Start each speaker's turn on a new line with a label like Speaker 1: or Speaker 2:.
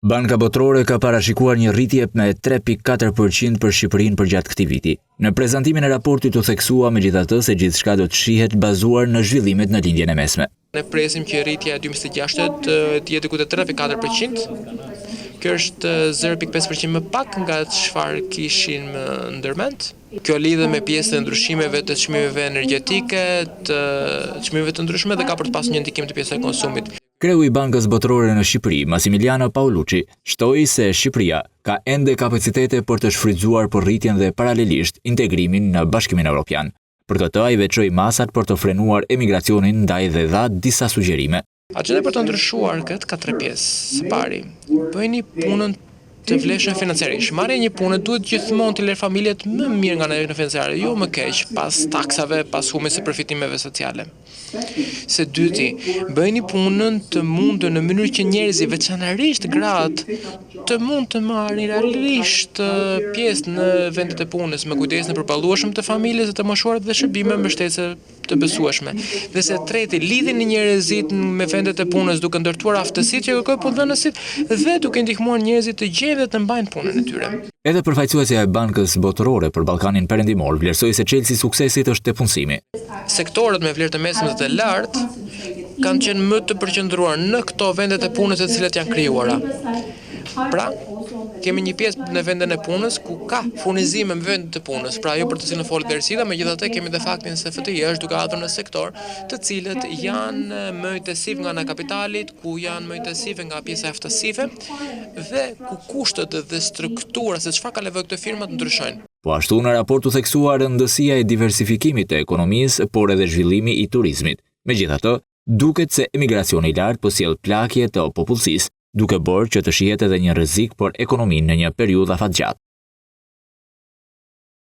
Speaker 1: Banka Botërore ka parashikuar një rritje me 3.4% për Shqipërinë përgjatë këtij viti. Në prezantimin e raportit u theksua megjithatë se gjithçka do të shihet bazuar në zhvillimet në lindjen e mesme.
Speaker 2: Ne presim që rritja e 2026 të jetë diku te 3.4%. Kjo është 0.5% më pak nga çfarë kishim ndërmend. Kjo lidhet me pjesën e ndryshimeve të çmimeve energjetike, të çmimeve të ndryshme dhe ka për të pasur një ndikim të pjesës së konsumit.
Speaker 1: Kreu i Bankës Botërore në Shqipëri, Massimiliano Paolucci, shtoi se Shqipëria ka ende kapacitete për të shfrytzuar për rritjen dhe paralelisht integrimin në Bashkimin Evropian. Për këtë ai veçoi masat për të frenuar emigracionin, ndaj dhe dha disa sugjerime.
Speaker 2: Agenda për të ndryshuar këtë ka 3 pjesë. Së pari, bëjeni punën të vlefshme financiarisht. Marrja një punë duhet gjithmonë të lërë familjet më mirë nga ana financiare, jo më keq, pas taksave, pas humës së përfitimeve sociale. Së dyti, bëjeni punën të mundën në mënyrë që njerëzit, veçanërisht gratë, të mund të marrin realisht pjesë në vendet e punës, me kujdesin e përballueshëm të familjes, të moshuarit dhe shërbime mbështetëse të besueshme. Dhe së treti, lidheni njerëzit me vendet e punës duke ndërtuar aftësitë që kërkojnë punëdhënësit dhe duke ndihmuar njerëzit të gjejnë dhe të mbajnë punën e tyre.
Speaker 1: Edhe përfaqësuesja e Bankës Botërore për Ballkanin Perëndimor vlerësoi se çelësi i suksesit është tepundësimi.
Speaker 2: Sektorët me vlerë të mesme dhe të lartë kanë qenë më të përqendruar në këto vendet e punës të cilat janë krijuara. Pra, kemi një pjesë në vendin e punës ku ka furnizime me vendet e punës, pra jo për të cilën fol Dersida, megjithatë kemi dhe faktin se FTI është duke ardhur në sektor, të cilët janë më intensiv nga ana kapitalit, ku janë më intensive nga pjesa aftësive dhe ku kushtet dhe struktura se çfarë ka nevojë këto firmat ndryshojnë.
Speaker 1: Po ashtu në raport u theksua rëndësia e diversifikimit të ekonomisë, por edhe zhvillimi i turizmit. Megjithatë, duket se emigracioni i lartë po sjell plagje të popullsisë, duke bërë që të shihet edhe një rrezik për ekonominë në një periudhë afatgjatë.